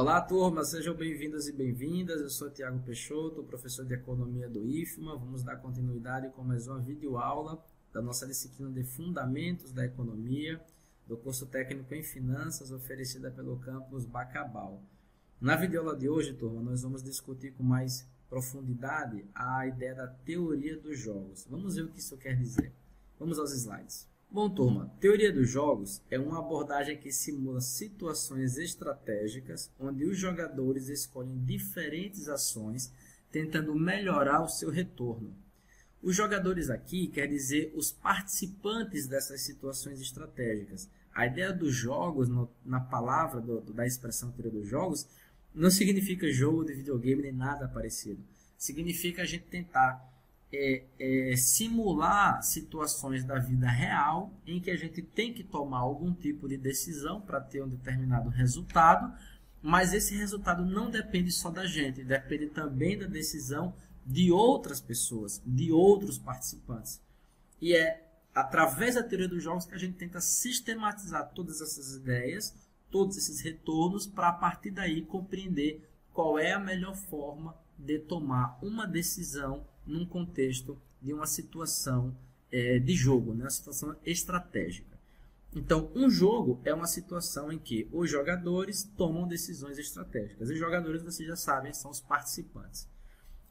Olá, turma, sejam bem-vindos e bem-vindas. Eu sou Tiago Peixoto, professor de Economia do IFMA. Vamos dar continuidade com mais uma videoaula da nossa disciplina de Fundamentos da Economia, do curso técnico em Finanças, oferecida pelo campus Bacabal. Na videoaula de hoje, turma, nós vamos discutir com mais profundidade a ideia da teoria dos jogos. Vamos ver o que isso quer dizer. Vamos aos slides. Bom, turma, teoria dos jogos é uma abordagem que simula situações estratégicas onde os jogadores escolhem diferentes ações tentando melhorar o seu retorno. Os jogadores aqui quer dizer os participantes dessas situações estratégicas. A ideia dos jogos, na palavra da expressão teoria dos jogos, não significa jogo de videogame nem nada parecido. Significa a gente tentar simular situações da vida real em que a gente tem que tomar algum tipo de decisão para ter um determinado resultado, mas esse resultado não depende só da gente, depende também da decisão de outras pessoas, de outros participantes. E é através da teoria dos jogos que a gente tenta sistematizar todas essas ideias, todos esses retornos, para a partir daí compreender qual é a melhor forma de tomar uma decisão num contexto de uma situação de jogo, né? Uma situação estratégica. Então, um jogo é uma situação em que os jogadores tomam decisões estratégicas. Os jogadores, vocês já sabem, são os participantes.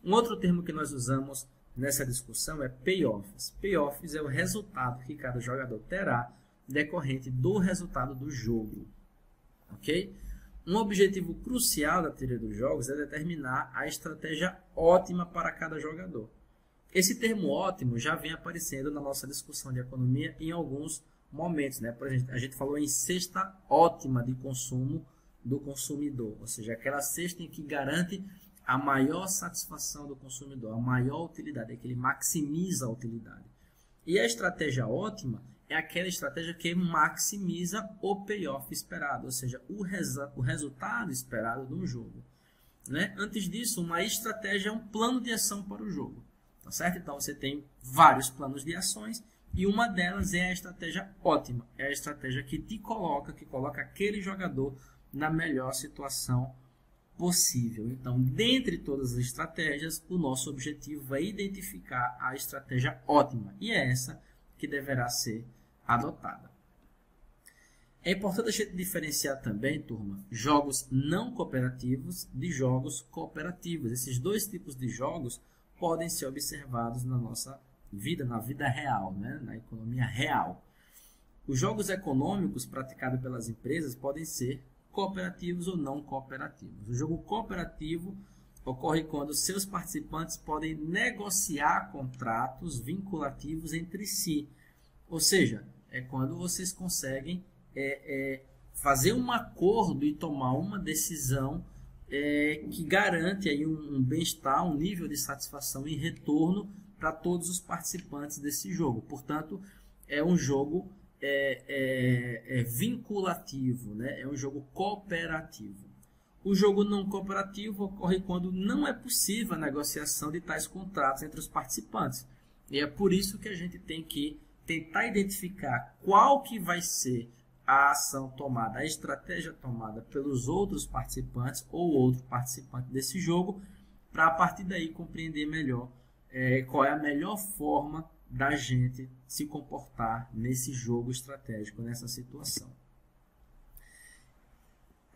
Um outro termo que nós usamos nessa discussão é payoffs. Payoffs é o resultado que cada jogador terá decorrente do resultado do jogo. Ok? Um objetivo crucial da teoria dos jogos é determinar a estratégia ótima para cada jogador. Esse termo ótimo já vem aparecendo na nossa discussão de economia em alguns momentos, né? Por exemplo, a gente falou em cesta ótima de consumo do consumidor, ou seja, aquela cesta em que garante a maior satisfação do consumidor, a maior utilidade, é que ele maximiza a utilidade. E a estratégia ótima é aquela estratégia que maximiza o payoff esperado, ou seja, o resultado esperado de um jogo. Né? Antes disso, uma estratégia é um plano de ação para o jogo. Tá certo? Então, você tem vários planos de ações e uma delas é a estratégia ótima. É a estratégia que coloca aquele jogador na melhor situação possível. Então, dentre todas as estratégias, o nosso objetivo é identificar a estratégia ótima. E é essa que deverá ser adotada. É importante a gente diferenciar também, turma, jogos não cooperativos de jogos cooperativos. Esses dois tipos de jogos podem ser observados na nossa vida, na vida real, né? Na economia real. Os jogos econômicos praticados pelas empresas podem ser cooperativos ou não cooperativos. O jogo cooperativo ocorre quando seus participantes podem negociar contratos vinculativos entre si. Ou seja, é quando vocês conseguem fazer um acordo e tomar uma decisão que garante aí um bem-estar, um nível de satisfação e retorno para todos os participantes desse jogo. Portanto, é um jogo vinculativo, né? É um jogo cooperativo. O jogo não cooperativo ocorre quando não é possível a negociação de tais contratos entre os participantes. E é por isso que a gente tem que tentar identificar qual que vai ser a ação tomada, a estratégia tomada pelos outros participantes ou outro participante desse jogo, para a partir daí compreender melhor qual é a melhor forma da gente se comportar nesse jogo estratégico, nessa situação.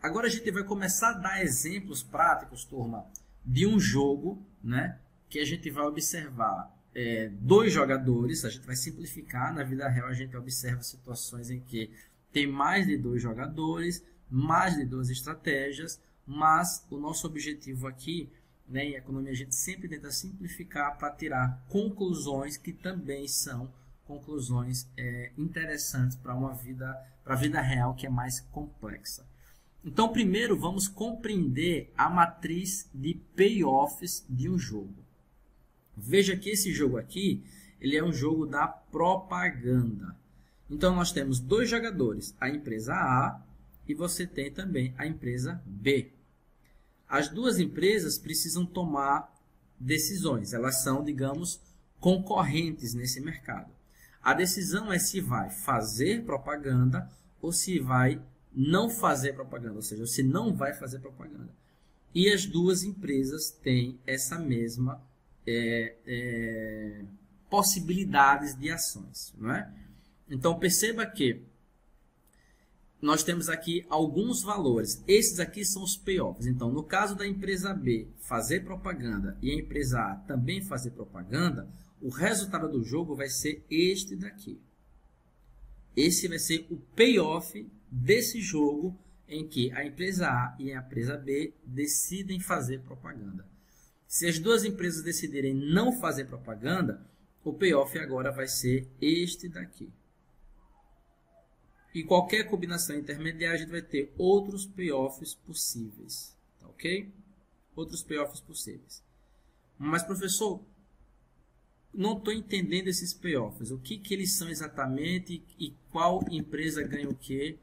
Agora a gente vai começar a dar exemplos práticos, turma, de um jogo, né, que a gente vai observar dois jogadores. A gente vai simplificar. Na vida real a gente observa situações em que tem mais de dois jogadores, mais de duas estratégias, mas o nosso objetivo aqui, né, em economia, a gente sempre tenta simplificar para tirar conclusões que também são conclusões interessantes para a vida real, que é mais complexa. Então, primeiro vamos compreender a matriz de payoffs de um jogo. Veja que esse jogo aqui, ele é um jogo da propaganda. Então, nós temos dois jogadores, a empresa A e você tem também a empresa B. As duas empresas precisam tomar decisões. Elas são, digamos, concorrentes nesse mercado. A decisão é se vai fazer propaganda ou se vai não fazer propaganda, ou seja, você não vai fazer propaganda. E as duas empresas têm essa mesma possibilidades de ações, não é? Então perceba que nós temos aqui alguns valores. Esses aqui são os payoffs. Então, no caso da empresa B fazer propaganda e a empresa A também fazer propaganda, o resultado do jogo vai ser este daqui. Esse vai ser o payoff desse jogo em que a empresa A e a empresa B decidem fazer propaganda. Se as duas empresas decidirem não fazer propaganda, o payoff agora vai ser este daqui. E qualquer combinação intermediária, a gente vai ter outros payoffs possíveis. Tá, ok? Outros payoffs possíveis. Mas, professor, não estou entendendo esses payoffs. O que eles são exatamente e qual empresa ganha o que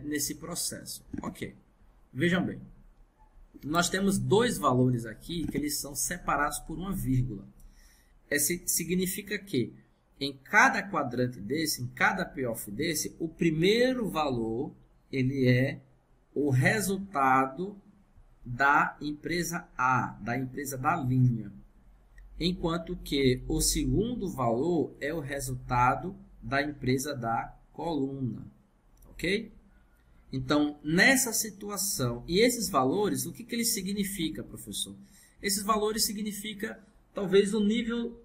nesse processo? Ok. Vejam bem. Nós temos dois valores aqui que eles são separados por uma vírgula. Esse significa que em cada quadrante desse, em cada payoff desse, o primeiro valor ele é o resultado da empresa A, da empresa da linha. Enquanto que o segundo valor é o resultado da empresa da coluna. Ok? Então, nessa situação, e esses valores, o que eles significam, professor? Esses valores significam, talvez, o nível...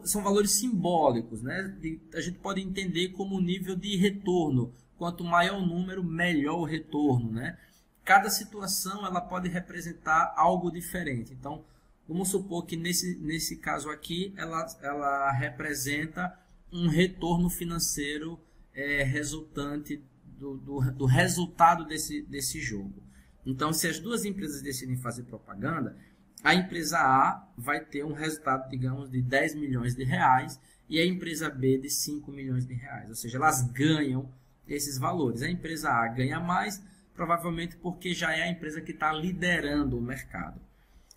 São valores simbólicos, né? A gente pode entender como o nível de retorno. Quanto maior o número, melhor o retorno, né? Cada situação ela pode representar algo diferente. Então, vamos supor que nesse caso aqui, ela representa um retorno financeiro resultante do resultado desse jogo. Então, se as duas empresas decidem fazer propaganda, a empresa A vai ter um resultado, digamos, de 10 milhões de reais e a empresa B de 5 milhões de reais. Ou seja, elas ganham esses valores. A empresa A ganha mais, provavelmente porque já é a empresa que está liderando o mercado.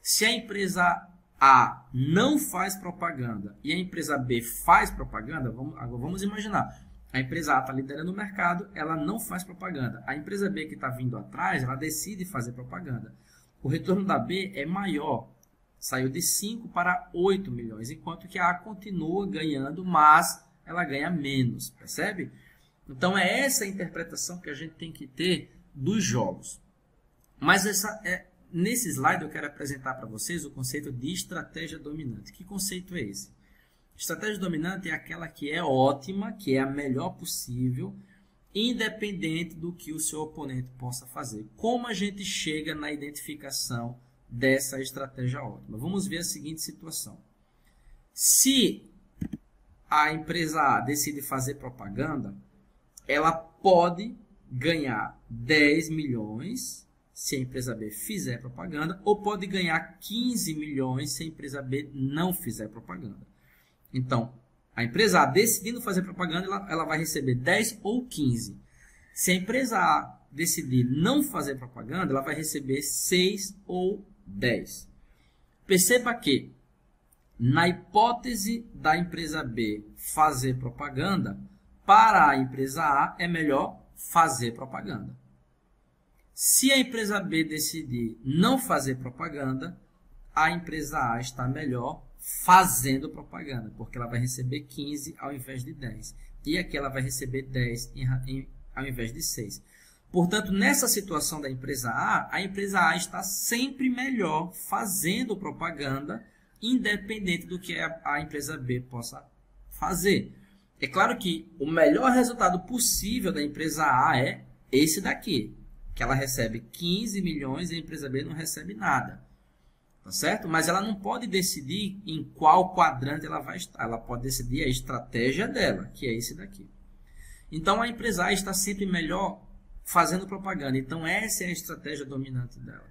Se a empresa A não faz propaganda e a empresa B faz propaganda, vamos imaginar. A empresa A está liderando o mercado, ela não faz propaganda. A empresa B que está vindo atrás, ela decide fazer propaganda. O retorno da B é maior, saiu de 5 para 8 milhões, enquanto que a A continua ganhando, mas ela ganha menos, percebe? Então é essa a interpretação que a gente tem que ter dos jogos. Mas nesse slide eu quero apresentar para vocês o conceito de estratégia dominante. Que conceito é esse? Estratégia dominante é aquela que é ótima, que é a melhor possível, independente do que o seu oponente possa fazer. Como a gente chega na identificação dessa estratégia ótima? Vamos ver a seguinte situação. Se a empresa A decide fazer propaganda, ela pode ganhar 10 milhões se a empresa B fizer propaganda, ou pode ganhar 15 milhões se a empresa B não fizer propaganda. Então, a empresa A decidindo fazer propaganda, ela vai receber 10 ou 15. Se a empresa A decidir não fazer propaganda, ela vai receber 6 ou 10. Perceba que, na hipótese da empresa B fazer propaganda, para a empresa A é melhor fazer propaganda. Se a empresa B decidir não fazer propaganda, a empresa A está melhor fazendo propaganda, porque ela vai receber 15 ao invés de 10. E aqui ela vai receber 10 ao invés de 6. Portanto, nessa situação da empresa A está sempre melhor fazendo propaganda, independente do que a empresa B possa fazer. É claro que o melhor resultado possível da empresa A é esse daqui, que ela recebe 15 milhões e a empresa B não recebe nada. Tá certo? Mas ela não pode decidir em qual quadrante ela vai estar. Ela pode decidir a estratégia dela, que é esse daqui. Então, a empresa A está sempre melhor fazendo propaganda. Então, essa é a estratégia dominante dela.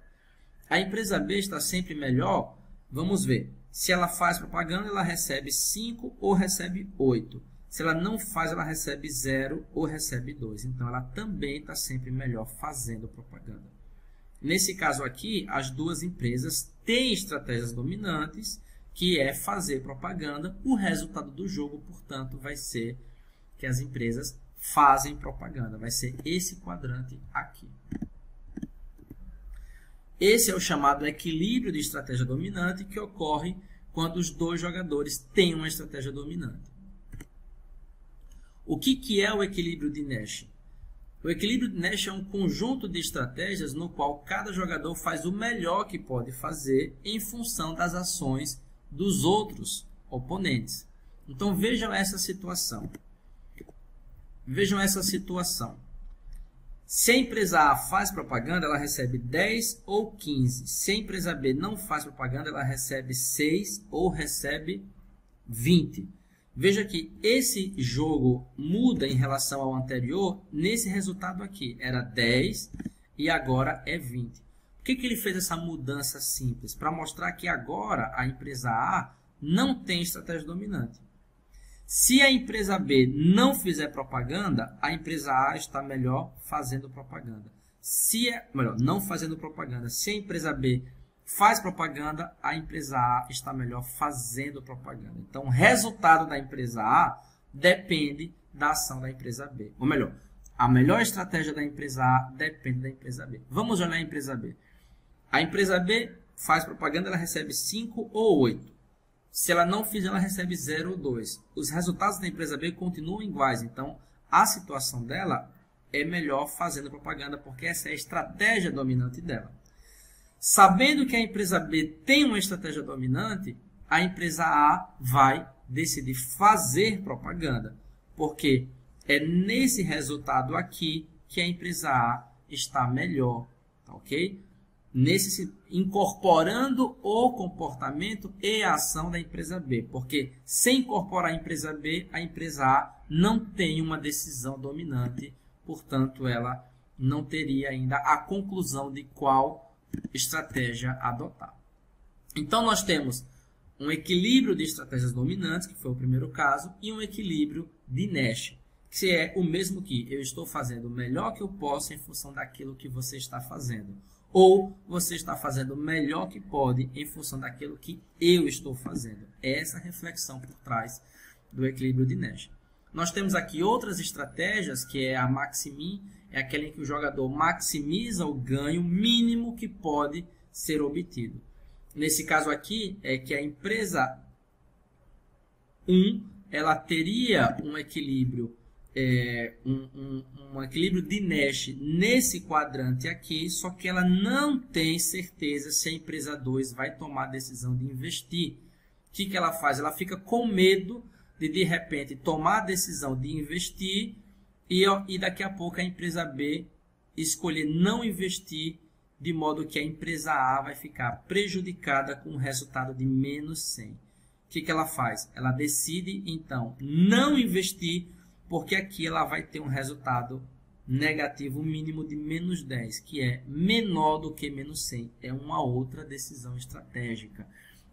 A empresa B está sempre melhor. Vamos ver. Se ela faz propaganda, ela recebe 5 ou recebe 8. Se ela não faz, ela recebe 0 ou recebe 2. Então, ela também está sempre melhor fazendo propaganda. Nesse caso aqui, as duas empresas têm estratégias dominantes, que é fazer propaganda. O resultado do jogo, portanto, vai ser que as empresas fazem propaganda. Vai ser esse quadrante aqui. Esse é o chamado equilíbrio de estratégia dominante, que ocorre quando os dois jogadores têm uma estratégia dominante. O que é o equilíbrio de Nash? O equilíbrio de Nash é um conjunto de estratégias no qual cada jogador faz o melhor que pode fazer em função das ações dos outros oponentes. Então vejam essa situação. Vejam essa situação. Se a empresa A faz propaganda, ela recebe 10 ou 15. Se a empresa B não faz propaganda, ela recebe 6 ou recebe 20. Veja que esse jogo muda em relação ao anterior nesse resultado aqui. Era 10 e agora é 20. Por que ele fez essa mudança simples? Para mostrar que agora a empresa A não tem estratégia dominante. Se a empresa B não fizer propaganda, a empresa A está melhor fazendo propaganda. Não fazendo propaganda. Se a empresa B faz propaganda, a empresa A está melhor fazendo propaganda. Então, o resultado da empresa A depende da ação da empresa B. Ou melhor, a melhor estratégia da empresa A depende da empresa B. Vamos olhar a empresa B. A empresa B faz propaganda, ela recebe 5 ou 8. Se ela não fizer, ela recebe 0 ou 2. Os resultados da empresa B continuam iguais. Então, a situação dela é melhor fazendo propaganda, porque essa é a estratégia dominante dela. Sabendo que a empresa B tem uma estratégia dominante, a empresa A vai decidir fazer propaganda, porque é nesse resultado aqui que a empresa A está melhor, tá ok? Incorporando o comportamento e a ação da empresa B, porque sem incorporar a empresa B, a empresa A não tem uma decisão dominante, portanto, ela não teria ainda a conclusão de qual estratégia adotar. Então, nós temos um equilíbrio de estratégias dominantes, que foi o primeiro caso, e um equilíbrio de Nash, que é o mesmo que eu estou fazendo o melhor que eu posso em função daquilo que você está fazendo. Ou você está fazendo o melhor que pode em função daquilo que eu estou fazendo. É essa reflexão por trás do equilíbrio de Nash. Nós temos aqui outras estratégias, que é a Maximin, é aquela em que o jogador maximiza o ganho mínimo que pode ser obtido. Nesse caso aqui, é que a empresa 1 ela teria um equilíbrio um equilíbrio de Nash nesse quadrante aqui, só que ela não tem certeza se a empresa 2 vai tomar a decisão de investir. O que ela faz? Ela fica com medo de repente, tomar a decisão de investir e daqui a pouco a empresa B escolher não investir, de modo que a empresa A vai ficar prejudicada com um resultado de menos 100. O que ela faz? Ela decide, então, não investir, porque aqui ela vai ter um resultado negativo mínimo de menos 10, que é menor do que menos 100. É uma outra decisão estratégica.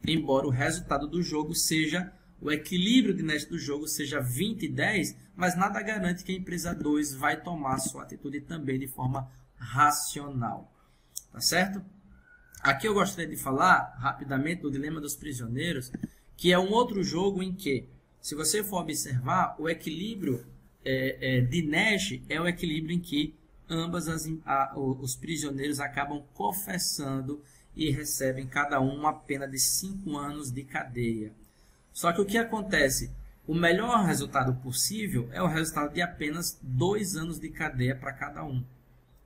Embora o resultado do jogo seja, o equilíbrio de Nash do jogo seja 20 e 10, mas nada garante que a empresa 2 vai tomar sua atitude também de forma racional. Tá certo? Aqui eu gostaria de falar rapidamente do Dilema dos Prisioneiros, que é um outro jogo em que, se você for observar, o equilíbrio de Nash é o equilíbrio em que os prisioneiros acabam confessando e recebem cada um uma pena de 5 anos de cadeia. Só que o que acontece? O melhor resultado possível é o resultado de apenas 2 anos de cadeia para cada um.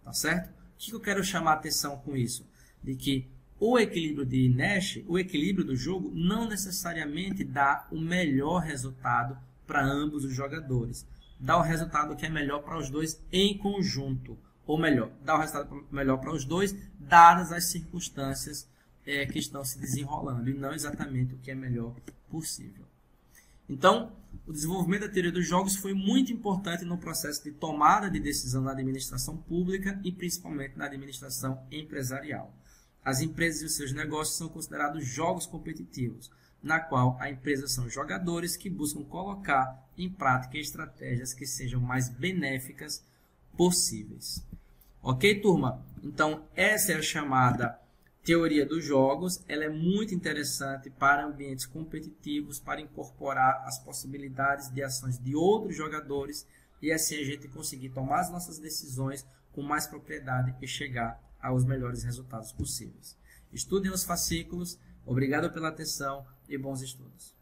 Tá certo? O que eu quero chamar a atenção com isso? De que o equilíbrio de Nash, o equilíbrio do jogo, não necessariamente dá o melhor resultado para ambos os jogadores. Dá o resultado que é melhor para os dois em conjunto. Ou melhor, dá o resultado melhor para os dois, dadas as circunstâncias que estão se desenrolando, e não exatamente o que é melhor possível. Então, o desenvolvimento da teoria dos jogos foi muito importante no processo de tomada de decisão na administração pública e principalmente na administração empresarial. As empresas e os seus negócios são considerados jogos competitivos, na qual a empresa são jogadores que buscam colocar em prática estratégias que sejam mais benéficas possíveis. Ok, turma? Então, essa é a chamada teoria dos jogos. Ela é muito interessante para ambientes competitivos, para incorporar as possibilidades de ações de outros jogadores e assim a gente conseguir tomar as nossas decisões com mais propriedade e chegar aos melhores resultados possíveis. Estudem os fascículos, obrigado pela atenção e bons estudos.